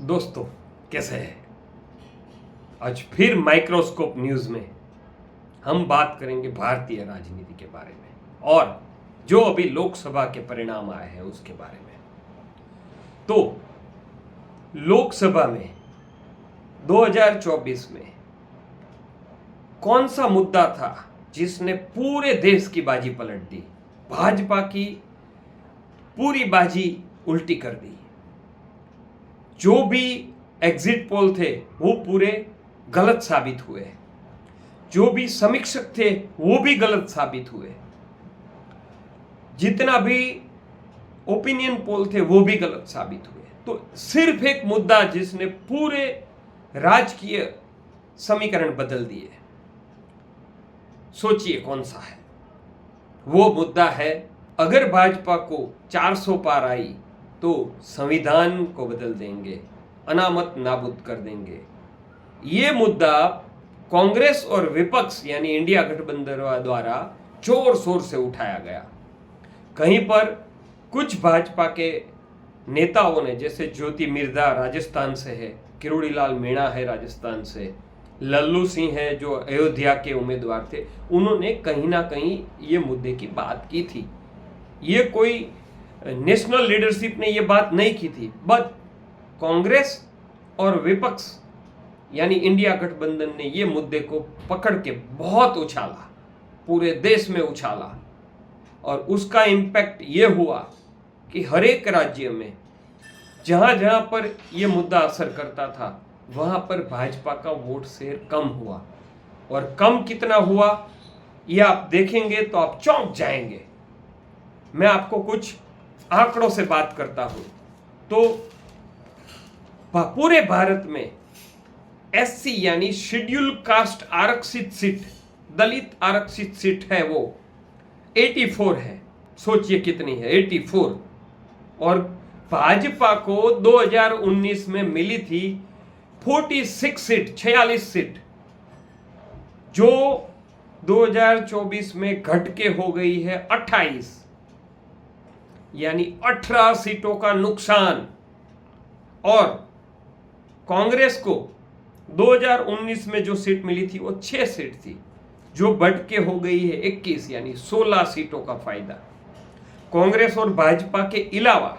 दोस्तों कैसे हैं? आज फिर माइक्रोस्कोप न्यूज में हम बात करेंगे भारतीय राजनीति के बारे में और जो अभी लोकसभा के परिणाम आए हैं उसके बारे में। तो लोकसभा में 2024 में कौन सा मुद्दा था जिसने पूरे देश की बाजी पलट दी, भाजपा की पूरी बाजी उल्टी कर दी। जो भी एग्जिट पोल थे वो पूरे गलत साबित हुए, जो भी समीक्षक थे वो भी गलत साबित हुए, जितना भी ओपिनियन पोल थे वो भी गलत साबित हुए। तो सिर्फ एक मुद्दा जिसने पूरे राजकीय समीकरण बदल दिए, सोचिए कौन सा है वो मुद्दा है। अगर भाजपा को 400 पार आई तो संविधान को बदल देंगे, अनामत नाबूद कर देंगे। ये मुद्दा कांग्रेस और विपक्ष यानी इंडिया गठबंधन द्वारा जोर शोर से उठाया गया। कहीं पर कुछ भाजपा के नेताओं ने, जैसे ज्योति मिर्धा राजस्थान से है, किरोड़ीलाल मीणा है राजस्थान से, लल्लू सिंह है जो अयोध्या के उम्मीदवार थे, उन्होंने कहीं ना कहीं ये मुद्दे की बात की थी। ये कोई नेशनल लीडरशिप ने ये बात नहीं की थी, बट कांग्रेस और विपक्ष यानी इंडिया गठबंधन ने ये मुद्दे को पकड़ के बहुत उछाला, पूरे देश में उछाला। और उसका इम्पैक्ट ये हुआ कि हर एक राज्य में जहां जहां पर ये मुद्दा असर करता था वहां पर भाजपा का वोट शेयर कम हुआ। और कम कितना हुआ ये आप देखेंगे तो आप चौंक जाएंगे। मैं आपको कुछ आंकड़ों से बात करता हूं तो पूरे भारत में एससी यानी शेड्यूल कास्ट आरक्षित सीट, दलित आरक्षित सीट है वो 84 है। सोचिए कितनी है, 84। और भाजपा को 2019 में मिली थी 46 सीट, 46 सीट, जो 2024 में घट के हो गई है 28, यानी 18 सीटों का नुकसान। और कांग्रेस को 2019 में जो सीट मिली थी वो 6 सीट थी, जो बढ़ के हो गई है 21, यानी 16 सीटों का फायदा। कांग्रेस और भाजपा के अलावा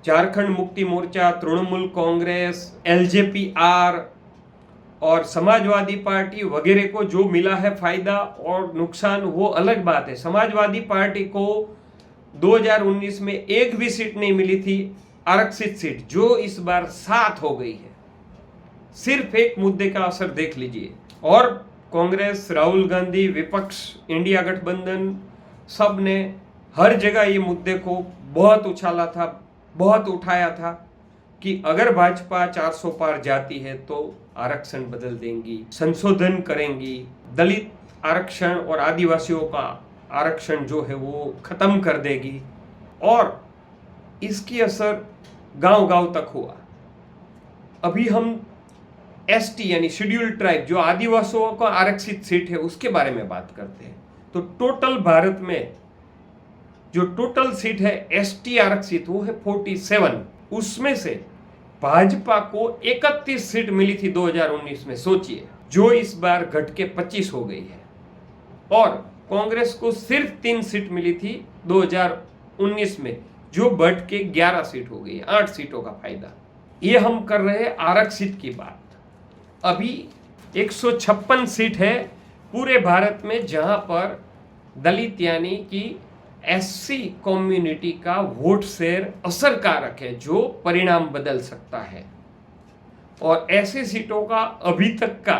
झारखंड मुक्ति मोर्चा, तृणमूल कांग्रेस, एलजेपी-आर और समाजवादी पार्टी वगैरह को जो मिला है फायदा और नुकसान वो अलग बात है। समाजवादी पार्टी को 2019 में एक भी सीट नहीं मिली थी आरक्षित सीट, जो इस बार 7 हो गई है। सिर्फ एक मुद्दे का असर देख लीजिए। और कांग्रेस, राहुल गांधी, विपक्ष, इंडिया गठबंधन सब ने हर जगह ये मुद्दे को बहुत उछाला था, बहुत उठाया था कि अगर भाजपा 400 पार जाती है तो आरक्षण बदल देंगी, संशोधन करेंगी, दलित आरक्षण और आदिवासियों का आरक्षण जो है वो खत्म कर देगी। और इसकी असर गांव-गांव तक हुआ। अभी हम एसटी यानी शेड्यूल ट्राइब, जो आदिवासियों का आरक्षित सीट है, उसके बारे में बात करते हैं। तो टोटल भारत में जो टोटल सीट है एसटी आरक्षित वो है 47। उसमें से भाजपा को 31 सीट मिली थी 2019 में, सोचिए, जो इस बार घट के 25 हो गई है। और कांग्रेस को सिर्फ 3 सीट मिली थी 2019 में, जो बढ़ के 11 सीट हो गई है, 8 सीटों का फायदा। ये हम कर रहे हैं आरक्षित की बात। अभी 156 सीट है पूरे भारत में जहां पर दलित यानी कि एससी कम्युनिटी का वोट शेयर असरकारक है, जो परिणाम बदल सकता है। और ऐसे सीटों का अभी तक का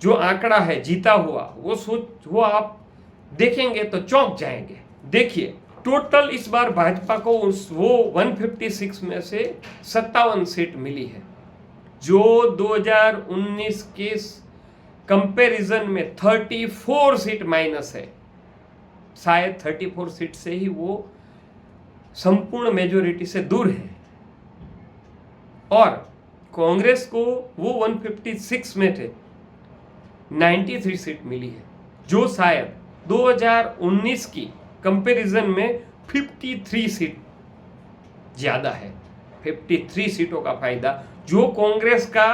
जो आंकड़ा है जीता हुआ, वो आप देखेंगे तो चौंक जाएंगे। देखिए, टोटल इस बार भाजपा को वो 156 में से 57 सीट मिली है, जो 2019 के कंपैरिजन में 34 सीट माइनस है। शायद 34 सीट से ही वो संपूर्ण मेजोरिटी से दूर है। और कांग्रेस को वो 156 में थे 93 सीट मिली है, जो शायद 2019 की कंपैरिजन में 53 सीट ज़्यादा है। 53 सीटों का फायदा, जो कांग्रेस का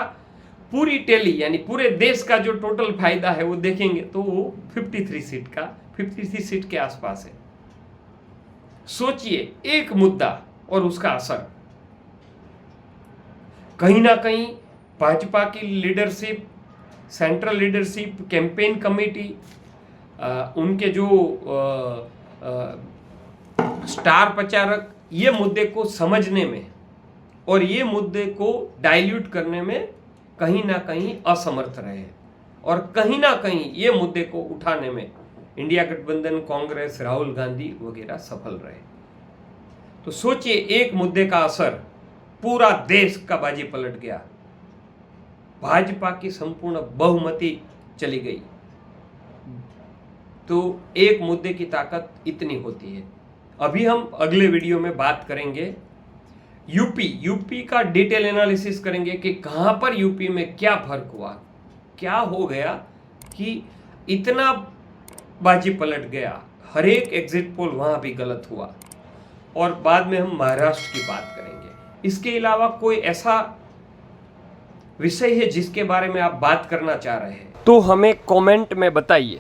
पूरी टैली यानी पूरे देश का जो टोटल फायदा है वो देखेंगे तो वो 53 सीट के आसपास है। सोचिए एक मुद्दा और उसका असर। कहीं ना कहीं भाजपा की leadership, central leadership, campaign committee, उनके जो स्टार प्रचारक ये मुद्दे को समझने में और ये मुद्दे को डाइल्यूट करने में कहीं ना कहीं असमर्थ रहे और कहीं ना कहीं ये मुद्दे को उठाने में इंडिया गठबंधन, कांग्रेस, राहुल गांधी वगैरह सफल रहे। तो सोचिए एक मुद्दे का असर, पूरा देश का बाजी पलट गया, भाजपा की संपूर्ण बहुमति चली गई। तो एक मुद्दे की ताकत इतनी होती है। अभी हम अगले वीडियो में बात करेंगे यूपी का डिटेल एनालिसिस करेंगे कि कहां पर यूपी में क्या फर्क हुआ, क्या हो गया कि इतना बाजी पलट गया, हर एक एग्जिट पोल वहां भी गलत हुआ। और बाद में हम महाराष्ट्र की बात करेंगे। इसके अलावा कोई ऐसा विषय है जिसके बारे में आप बात करना चाह रहे हैं तो हमें कमेंट में बताइए।